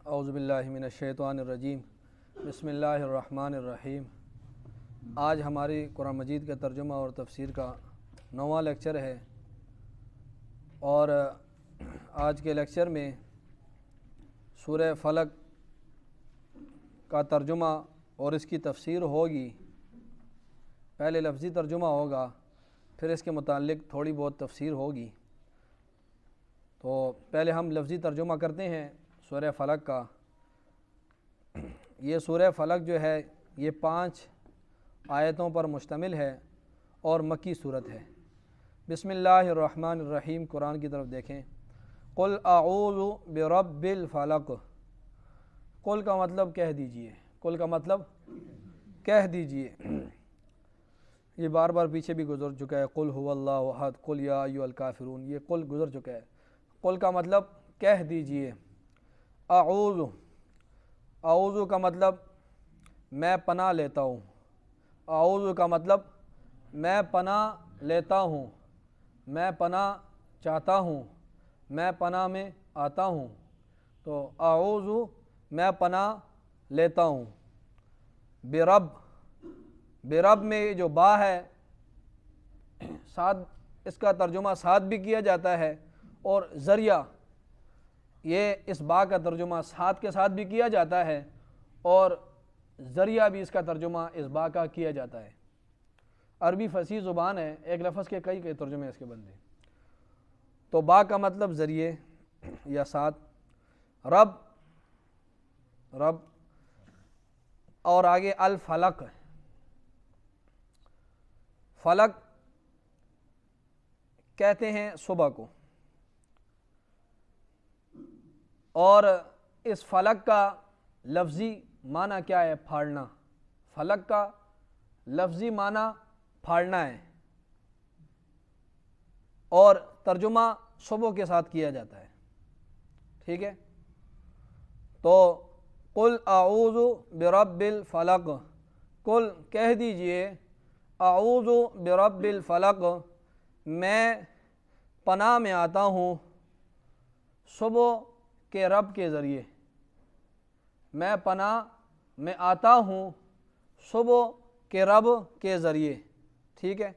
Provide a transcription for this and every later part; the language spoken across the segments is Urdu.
اعوذ باللہ من الشیطان الرجیم بسم اللہ الرحمن الرحیم۔ آج ہماری قرآن مجید کے ترجمہ اور تفسیر کا 9واں لیکچر ہے، اور آج کے لیکچر میں سورہ فلق کا ترجمہ اور اس کی تفسیر ہوگی۔ پہلے لفظی ترجمہ ہوگا، پھر اس کے متعلق تھوڑی بہت تفسیر ہوگی۔ تو پہلے ہم لفظی ترجمہ کرتے ہیں سورہ فلق کا۔ یہ سورہ فلق جو ہے یہ 5 آیتوں پر مشتمل ہے اور مکی صورت ہے۔ بسم اللہ الرحمن الرحیم، قرآن کی طرف دیکھیں۔ قل اعوذ برب الفلق۔ قل کا مطلب کہہ دیجئے، قل کا مطلب کہہ دیجئے۔ یہ بار بار پیچھے بھی گزر چکا ہے، قل هو اللہ احد، قل یا ایھا الکافرون، یہ قل گزر چکا ہے۔ قل کا مطلب کہہ دیجئے۔ اعوذ، اعوذ کا مطلب میں پناہ لیتا ہوں۔ اعوذ کا مطلب میں پناہ لیتا ہوں، میں پناہ چاہتا ہوں، میں پناہ میں آتا ہوں۔ تو اعوذ میں پناہ لیتا ہوں۔ برب، برب میں جو با ہے ساتھ، اس کا ترجمہ ساتھ بھی کیا جاتا ہے، اور ذریعہ، یہ اس با کا ترجمہ ساتھ کے ساتھ بھی کیا جاتا ہے، اور ذریعہ بھی اس کا ترجمہ اس با کا کیا جاتا ہے۔ عربی فصیح زبان ہے، ایک لفظ کے کئی ترجمے اس کے بنتے ہیں۔ تو با کا مطلب ذریعے یا ساتھ، رب، رب، اور آگے الفلق، فلق کہتے ہیں صبح کو، اور اس فلق کا لفظی معنی کیا ہے؟ پھاڑنا۔ فلق کا لفظی معنی پھاڑنا ہے، اور ترجمہ صبح کے ساتھ کیا جاتا ہے۔ ٹھیک ہے، تو قل اعوذ برب الفلق، قل کہہ دیجئے، اعوذ برب الفلق، میں پناہ میں آتا ہوں صبح کے رب کے ذریعے، میں پناہ میں آتا ہوں صبح کے رب کے ذریعے۔ ٹھیک ہے،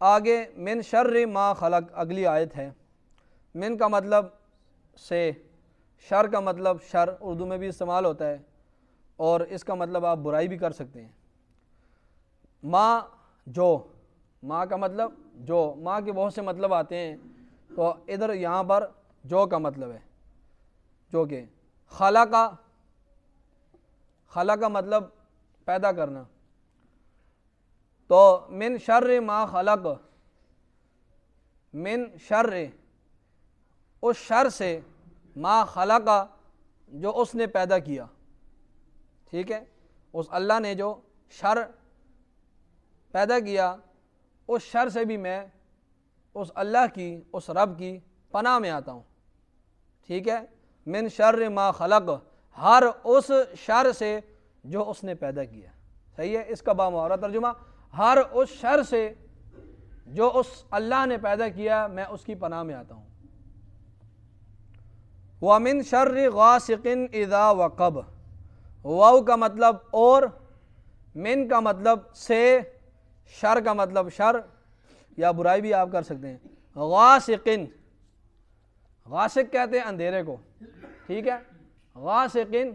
آگے من شر ما خلق، اگلی آیت ہے۔ من کا مطلب سے، شر کا مطلب شر، اردو میں بھی استعمال ہوتا ہے، اور اس کا مطلب آپ برائی بھی کر سکتے ہیں۔ ما، جو، ما کا مطلب جو، ما کے بہت سے مطلب آتے ہیں، تو ادھر یہاں پر جو کا مطلب ہے، جو کہ خلق، خلق کا مطلب پیدا کرنا۔ تو من شر ما خلق، من شر، اس شر سے، ما خلق، جو اس نے پیدا کیا۔ ٹھیک ہے، اس اللہ نے جو شر پیدا کیا، اس شر سے بھی میں اس اللہ کی، اس رب کی پناہ میں آتا ہوں۔ ٹھیک ہے، من شر ما خلق، ہر اس شر سے جو اس نے پیدا کیا۔ صحیح ہے، اس کا بامحاورہ ترجمہ، ہر اس شر سے جو اس اللہ نے پیدا کیا، میں اس کی پناہ میں آتا ہوں۔ وَمِن شَرِّ غَاسِقٍ إِذَا وَقَبَ، واو کا مطلب اور، من کا مطلب سے، شر کا مطلب شر یا برائی بھی آپ کر سکتے ہیں۔ غاسقن، غاسق کہتے ہیں اندھیرے کو۔ ٹھیک ہے، غاسقن،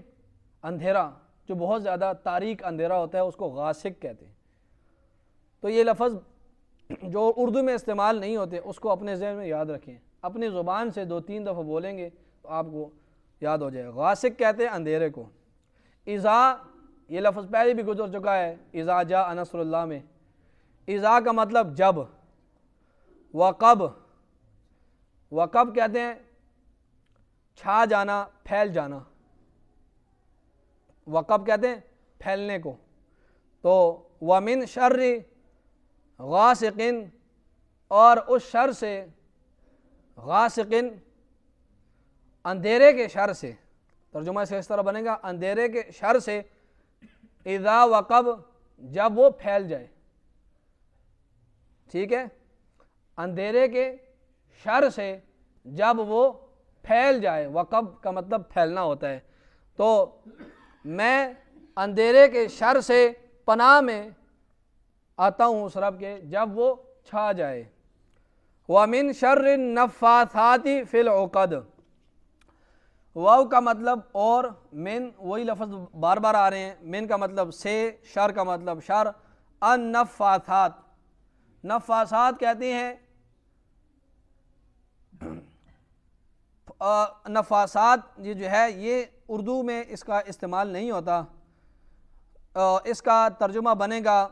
اندھیرا، جو بہت زیادہ تاریک اندھیرا ہوتا ہے اس کو غاسق کہتے ہیں۔ تو یہ لفظ جو اردو میں استعمال نہیں ہوتے اس کو اپنے ذہن میں یاد رکھیں، اپنی زبان سے 2-3 دفعہ بولیں گے تو آپ کو یاد ہو جائے گا۔ غاسق کہتے ہیں اندھیرے کو۔ اذا، یہ لفظ پہلے بھی گزر چکا ہے اذا جاء نصر اللہ میں۔ اذا کا مطلب جب، وقب، وقب کہتے ہیں چھا جانا، پھیل جانا، وقب کہتے ہیں پھیلنے کو۔ تو وَمِن شَرِّ غَاسِقٍ، اور اس شر سے، غاسقٍ، اندھیرے کے شر سے، ترجمہ سے اس طرح بنے گا، اندھیرے کے شر سے، اذا وقب، جب وہ پھیل جائے۔ ٹھیک ہے، اندھیرے کے شر سے جب وہ پھیل جائے، وقب کا مطلب پھیلنا ہوتا ہے۔ تو میں اندھیرے کے شر سے پناہ میں آتا ہوں اس رب کے جب وہ چھا جائے۔ وَمِن شَرِّ النَّفَّاثَاتِ فِي الْعُقَدِ، واو کا مطلب اور، من وہی لفظ بار بار آ رہے ہیں، من کا مطلب سے، شر کا مطلب شر، النفاثات، نفاثات کہتے ہیں، نفاثات یہ جو ہے یہ اردو میں اس کا استعمال نہیں ہوتا، اس کا ترجمہ بنے گا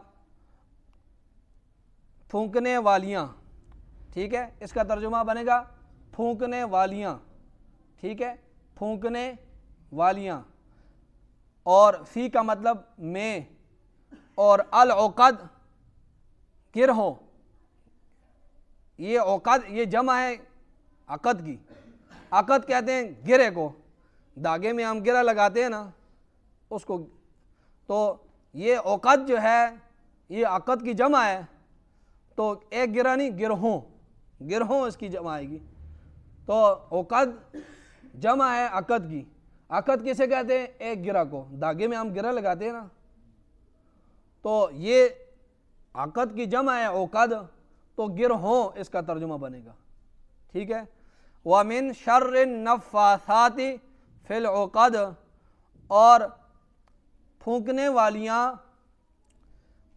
پھونکنے والیاں، ٹھیک ہے، اس کا ترجمہ بنے گا پھونکنے والیاں، ٹھیک ہے، پھونکنے والیاں، اور فی کا مطلب میں، اور العقد گرہوں، یہ عقد یہ جمع ہے عقد کی، عقد کہتے ہیں گرے کو، دھاگے میں ہم گرہ لگاتے ہیں نا اس کو، تو یہ عقد جو ہے یہ عقد کی جمع ہے، تو ایک گرہ نہیں گرہوں، گرہوں اس کی جمع آئے گی، تو عقد جمع ہے عقد کی، عقد کسے کہتے ہیں؟ ایک گرہ کو، دھاگے میں ہم گرہ لگاتے ہیں نا، تو یہ عقد کی جمع ہے عقد، تو گرہوں اس کا ترجمہ بنے گا، ٹھیک ہے۔ وَمِن شَرِّ النَّفَّاثَاتِ فِي الْعُقَدِ، اور پھونکنے والیاں،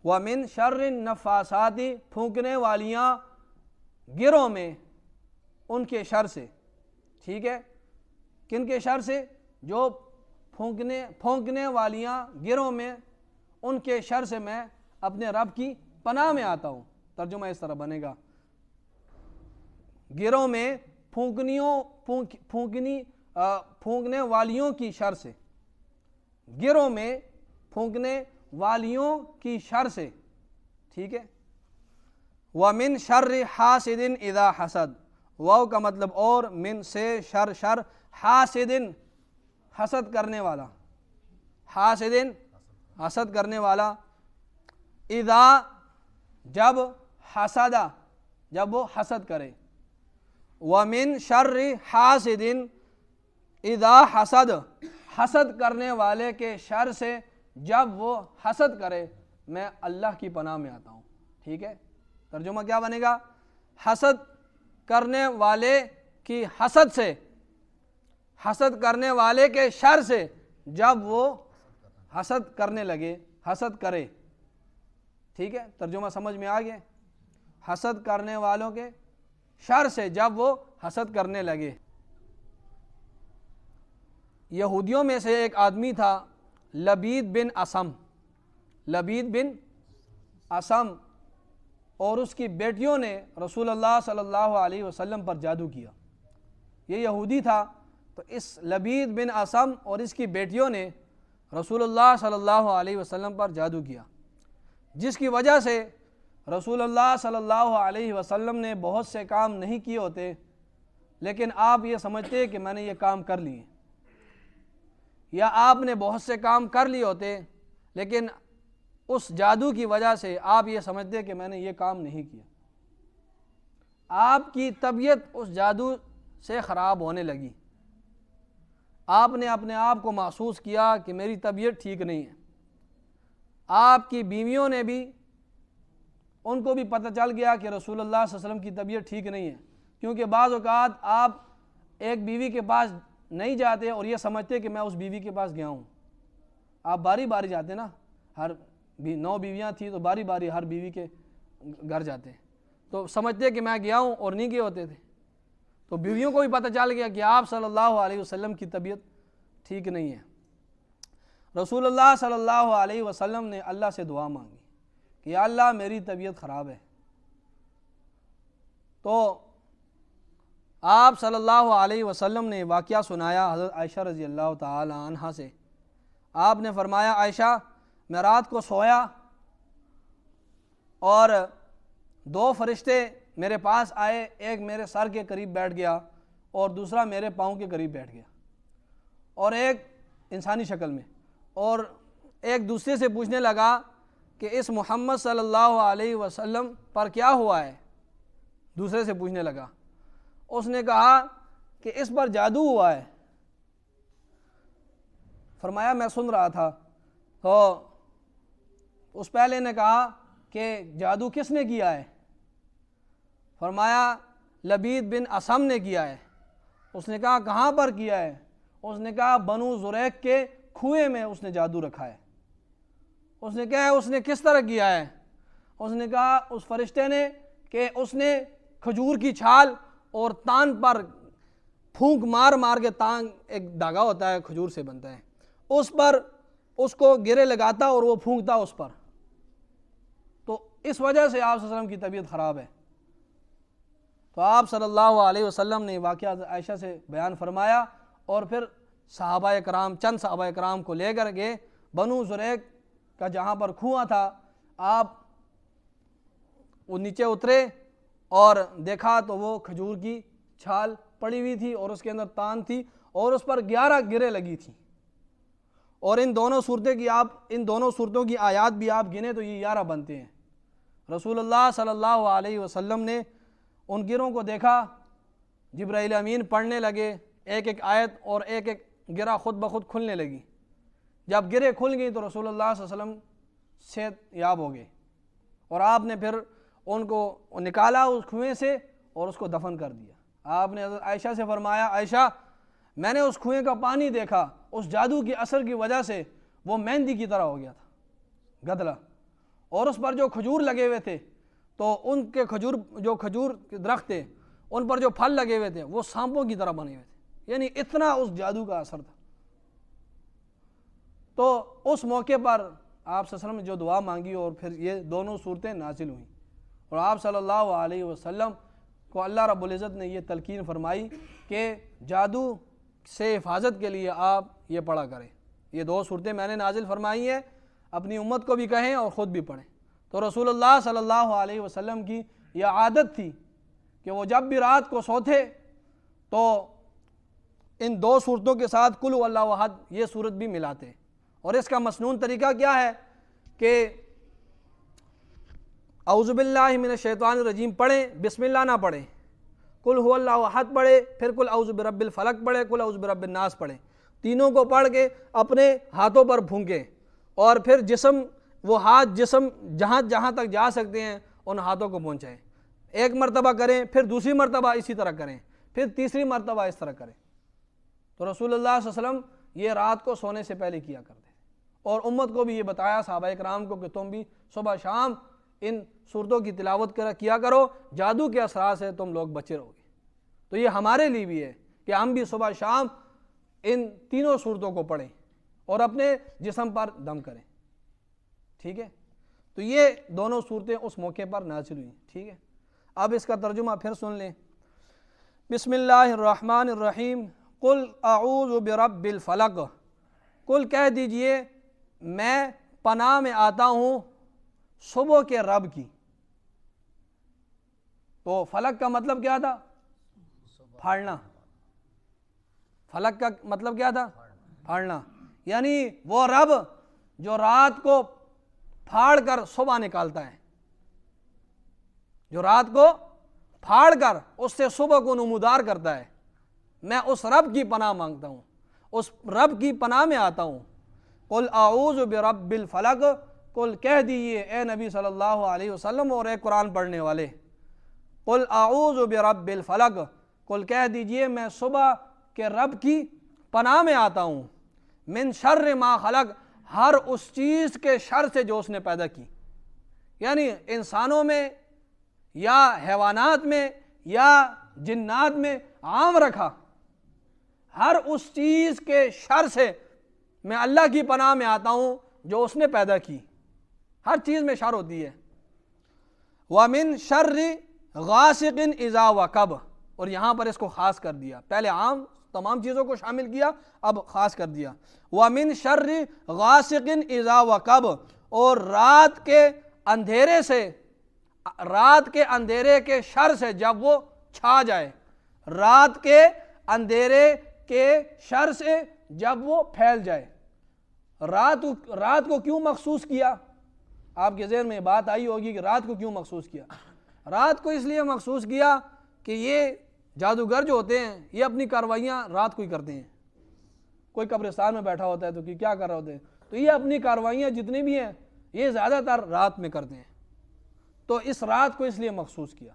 وَمِن شَرِّ النَّفَّاثَاتِ پھونکنے والیاں گروں میں، ان کے شر سے، ٹھیک ہے، کن کے شر سے؟ جو پھونکنے والیاں گروں میں، ان کے شر سے میں اپنے رب کی پناہ میں آتا ہوں، ترجمہ اس طرح بنے گا، گروں میں پھونکنے والیوں کی شر سے، گروں میں پھونکنے والیوں کی شر سے، ٹھیک ہے۔ وَمِن شَرِّ حَاسِدٍ اِذَا حَسَد، واو کا مطلب اور، من سے، شر شر، حاسدن حسد کرنے والا، حاسدن حسد کرنے والا، اذا جب، حسدہ جب وہ حسد کرے، وَمِن شَرِّ حَاسِدٍ اذا حسد، حسد کرنے والے کے شر سے جب وہ حسد کرے میں اللہ کی پناہ میں آتا ہوں، ٹھیک ہے، ترجمہ کیا بنے گا؟ حسد کرنے والے کی حسد سے، حسد کرنے والے کے شر سے جب وہ حسد کرنے لگے، حسد کرے، ٹھیک ہے، ترجمہ سمجھ میں آ گیا، حسد کرنے والوں کے شر سے جب وہ حسد کرنے لگے۔ یہودیوں میں سے ایک آدمی تھا لبید بن اسم، لبید بن اسم، اور اس کی بیٹیوں نے رسول اللہ صلی اللہ علیہ وسلم پر جادو کیا، یہ یہودی تھا، تو اس لبید بن اسم اور اس کی بیٹیوں نے رسول اللہ صلی اللہ علیہ وسلم پر جادو کیا، جس کی وجہ سے رسول اللہ صلی اللہ علیہ وسلم نے بہت سے کام نہیں کیے ہوتے، لیکن آپ یہ سمجھتے کہ میں نے یہ کام کر لیے، یا آپ نے بہت سے کام کر لیے ہوتے لیکن اس جادو کی وجہ سے آپ یہ سمجھتے کہ میں نے یہ کام نہیں کیا، آپ کی طبیعت اس جادو سے خراب ہونے لگی، آپ نے اپنے آپ کو محسوس کیا کہ میری طبیعت ٹھیک نہیں ہے، آپ کی بیویوں نے بھی، ان کو بھی پتہ چل گیا کہ رسول اللہ صلی اللہ علیہ وسلم کی طبیعت ٹھیک نہیں ہے، کیونکہ بعض اوقات آپ ایک بیوی کے پاس نہیں جاتے اور یہ سمجھتے کہ میں اس بیوی کے پاس گیا ہوں، آپ باری باری جاتے نا، ہر 9 بیویاں تھیں تو باری باری ہر بیوی کے گھر جاتے، تو سمجھتے کہ میں گیا ہوں اور نہیں گئے ہوتے تھے، تو بیویوں کو بھی پتہ چل گیا کہ آپ صلی اللہ علیہ وسلم کی طبیعت ٹھیک نہیں ہے۔ رسول اللہ صلی اللہ علیہ وسلم نے اللہ سے دعا مانگی کہ یا اللہ میری طبیعت خراب ہے، تو آپ صلی اللہ علیہ وسلم نے واقعہ سنایا حضرت عائشہ رضی اللہ تعالی عنہ سے، آپ نے فرمایا عائشہ میں رات کو سویا اور 2 فرشتے میرے پاس آئے، ایک میرے سر کے قریب بیٹھ گیا اور دوسرا میرے پاؤں کے قریب بیٹھ گیا، اور ایک انسانی شکل میں، اور ایک دوسرے سے پوچھنے لگا کہ اس محمد صلی اللہ علیہ وسلم پر کیا ہوا ہے، دوسرے سے پوچھنے لگا، اس نے کہا کہ اس پر جادو ہوا ہے، فرمایا میں سن رہا تھا۔ تو اس پہلے نے کہا کہ جادو کس نے کیا ہے؟ فرمایا لبید بن اسم نے کیا ہے۔ اس نے کہا کہاں پر کیا ہے؟ اس نے کہا بنو زریق کے کنویں میں اس نے جادو رکھا ہے۔ اس نے کہا اس نے کس طرح کیا ہے؟ اس نے کہا اس فرشتے نے کہ اس نے کھجور کی چھال اور تان پر پھونک مار مار کے، تان ایک دھاگا ہوتا ہے کھجور سے بنتا ہے، اس پر اس کو گرے لگاتا اور وہ پھونکتا اس پر، تو اس وجہ سے آپ صلی اللہ علیہ وسلم کی طبیعت خراب ہے۔ تو آپ صلی اللہ علیہ وسلم نے واقعہ عائشہ سے بیان فرمایا، اور پھر صحابہ کرام، چند صحابہ کرام کو لے کر گئے بنو زریق کا جہاں پر کنواں تھا۔ آپ وہ نیچے اترے اور دیکھا تو وہ کھجور کی چھال پڑی ہوئی تھی اور اس کے اندر تان تھی اور اس پر 11 گریں لگی تھیں، اور ان دونوں صورتوں کی آیات بھی آپ گنے تو یہ 11 بنتے ہیں۔ رسول اللہ صلی اللہ علیہ وسلم نے ان گروں کو دیکھا، جبرائیل امین پڑھنے لگے ایک ایک آیت، اور ایک ایک گرہ خود بخود کھلنے لگی۔ جب گرے کھل گئی تو رسول اللہ صلی اللہ علیہ وسلم صحت یاب ہو گئے، اور آپ نے پھر ان کو نکالا اس کنویں سے اور اس کو دفن کر دیا۔ آپ نے حضرت عائشہ سے فرمایا عائشہ میں نے اس کنویں کا پانی دیکھا، اس جادو کے اثر کی وجہ سے وہ مہندی کی طرح ہو گیا تھا گدلا، اور اس پر جو کھجور لگے ہوئے تھے تو ان کے کھجور کے درخت تھے ان پر جو پھل لگے ہوئے تھے وہ سانپوں کی طرح بنے ہوئے تھے، یعنی اتنا اس جادو کا اثر تھا۔ تو اس موقع پر آپ صلی اللہ علیہ وسلم نے جو دعا مانگی اور پھر یہ دونوں صورتیں نازل ہوئیں، اور آپ صلی اللہ علیہ وسلم کو اللہ رب العزت نے یہ تلقین فرمائی کہ جادو سے حفاظت کے لیے آپ یہ پڑھا کریں۔ یہ 2 صورتیں میں نے نازل فرمائی ہیں، اپنی امت کو بھی کہیں اور خود بھی پڑھیں۔ تو رسول اللہ صلی اللہ علیہ وسلم کی یہ عادت تھی کہ وہ جب بھی رات کو سوتے تو ان 2 صورتوں کے ساتھ قل هو اللہ احد یہ صورت بھی ملاتے، اور اس کا مسنون طریقہ کیا ہے کہ اعوذ باللہ من الشیطان الرجیم پڑھیں، بسم اللہ نہ پڑھیں، قل هو اللہ احد پڑھیں، پھر قل اعوذ برب الفلق پڑھیں، قل اعوذ برب الناس پڑھیں، تینوں کو پڑھ کے اپنے ہاتھوں پر پھونکیں، اور پھر وہ ہاتھ جسم جہاں جہاں تک جا سکتے ہیں ان ہاتھوں کو پہنچائیں۔ 1 مرتبہ کریں، پھر دوسری مرتبہ اسی طرح کریں، پھر تیسری مرتبہ اس طرح کریں۔ تو رسول اللہ صلی اللہ علیہ وسلم یہ رات کو سونے سے پہلے کیا کرتے، اور امت کو بھی یہ بتایا صحابہ کرام کو کہ تم بھی صبح شام ان صورتوں کی تلاوت کیا کرو، جادو کے اثرات سے تم لوگ بچے رہو گے۔ تو یہ ہمارے لیے بھی ہے کہ ہم بھی صبح شام ان تینوں صورتوں کو پڑھیں اور اپنے جسم پر دم کریں، ٹھیک ہے؟ تو یہ دونوں صورتیں اس موقع پر نازل ہوئیں، ٹھیک ہے؟ اب اس کا ترجمہ پھر سن لیں۔ بسم اللہ الرحمن الرحیم، قل اعوذ برب الفلق، قل کہہ دیجئے میں پناہ میں آتا ہوں صبح کے رب کی۔ تو فلق کا مطلب کیا تھا؟ پھاڑنا۔ فلق کا مطلب کیا تھا؟ پھاڑنا، یعنی وہ رب جو رات کو پھاڑ کر صبح نکالتا ہے، جو رات کو پھاڑ کر اس سے صبح کو نمودار کرتا ہے، میں اس رب کی پناہ مانگتا ہوں، اس رب کی پناہ میں آتا ہوں۔ قل اعوذ برب الفلق، قل کہہ دیجئے اے نبی صلی اللہ علیہ وسلم اور اے قرآن پڑھنے والے، قل اعوذ برب الفلق، قل کہہ دیجئے میں صبح کے رب کی پناہ میں آتا ہوں، من شر ما خلق، ہر اس چیز کے شر سے جو اس نے پیدا کی، یعنی انسانوں میں یا حیوانات میں یا جنات میں عام رکھا، ہر اس چیز کے شر سے میں اللہ کی پناہ میں آتا ہوں جو اس نے پیدا کی۔ ہر چیز میں شر ہوتی ہے۔ وَمِن شَرِّ غَاسِقٍ اِذَا وَقَبَ، اور یہاں پر اس کو خاص کر دیا، پہلے عام تمام چیزوں کو شامل کیا، اب خاص کر دیا۔ وَمِن شَرِّ غَاسِقٍ اِذَا وَقَبَ، اور رات کے اندھیرے سے، رات کے اندھیرے کے شر سے جب وہ چھا جائے، رات کے اندھیرے کے شر سے جب وہ پھیل جائے۔ رات کو کیوں مخصوص کیا؟ آپ کے ذہن میں بات آئی ہوگی کہ رات کو کیوں مخصوص کیا؟ رات کو اس لیے مخصوص کیا کہ یہ جادوگر جو ہوتے ہیں یہ اپنی کاروائیاں رات کو ہی کرتے ہیں، کوئی قبرستان میں بیٹھا ہوتا ہے تو کیا کر رہے ہوتے ہیں؟ تو یہ اپنی کاروائیاں جتنی بھی ہیں یہ زیادہ تر رات میں کرتے ہیں، تو اس رات کو اس لیے مخصوص کیا۔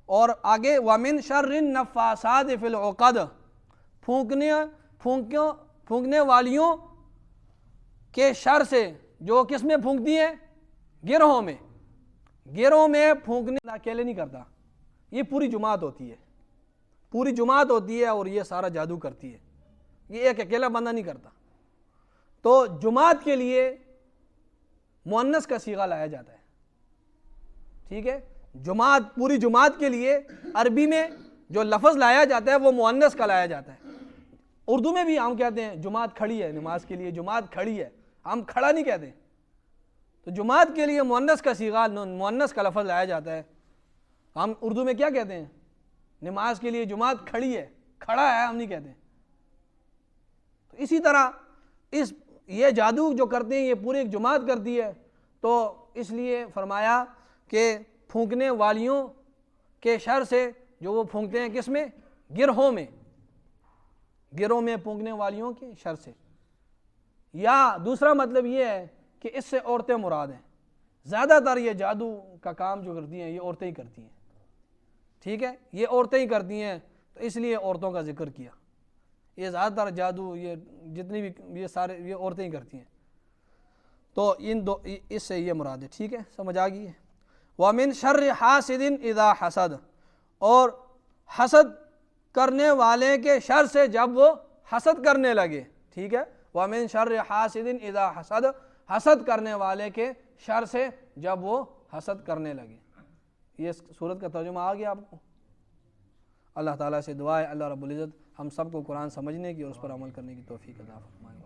اور آگے وَمِن شَرِّ النَّفَّاثَاتِ فِي الْعُقَدِ، پھونکنے والیوں کے شر سے، جو کس میں پھونکتی ہیں؟ گروہوں میں۔ گروہ میں پھونکنے اکیلے نہیں کرتا، یہ پوری جماعت ہوتی ہے، پوری جماعت ہوتی ہے اور یہ سارا جادو کرتی ہے، یہ ایک اکیلا بندہ نہیں کرتا۔ تو جماعت کے لیے مؤنث کا صیغہ لایا جاتا ہے، ٹھیک ہے؟ جماعت، پوری جماعت کے لیے عربی میں جو لفظ لایا جاتا ہے وہ مؤنث کا لایا جاتا ہے۔ اردو میں بھی ہم کہتے ہیں جماعت کھڑی ہے، نماز کے لیے جماعت کھڑی ہے، ہم کھڑا نہیں کہتے۔ تو جماعت کے لیے مؤنث کا صیغہ، مؤنث کا لفظ لایا جاتا ہے۔ ہم اردو میں کیا کہتے ہیں؟ نماز کے لیے جماعت کھڑی ہے، کھڑا ہے ہم نہیں کہتے۔ تو اسی طرح یہ جادو جو کرتے ہیں یہ پوری ایک جماعت کرتی ہے، تو اس لیے فرمایا کہ پھونکنے والیوں کے شر سے، جو وہ پھونکتے ہیں کس میں؟ گروہوں میں، گروہ میں پھونکنے والیوں کے شر سے۔ یا دوسرا مطلب یہ ہے کہ اس سے عورتیں مراد ہیں، زیادہ تر یہ جادو کا کام جو کرتی ہیں یہ عورتیں ہی کرتی ہیں، ٹھیک ہے؟ یہ عورتیں ہی کرتی ہیں، تو اس لیے عورتوں کا ذکر کیا۔ یہ زیادہ تر جادو، یہ جتنی بھی یہ سارے یہ عورتیں ہی کرتی ہیں، تو اس سے یہ مراد ہے، ٹھیک ہے؟ سمجھ آ گئی ہے؟ وَمِن شَرِّ حَاسِدٍ اِذَا حَسَدَ، اور حسد کرنے والے کے شر سے جب وہ حسد کرنے لگے، ٹھیک ہے؟ وَمِن شَرِّ حَاسِدٍ اِذَا حَسَدَ، حسد کرنے والے کے شر سے جب وہ حسد کرنے لگے۔ یہ سورت کا ترجمہ آ گیا آپ کو؟ اللہ تعالیٰ سے دعا ہے اللہ رب العزت ہم سب کو قرآن سمجھنے کی اور اس پر عمل کرنے کی توفیق عطا فرمائے۔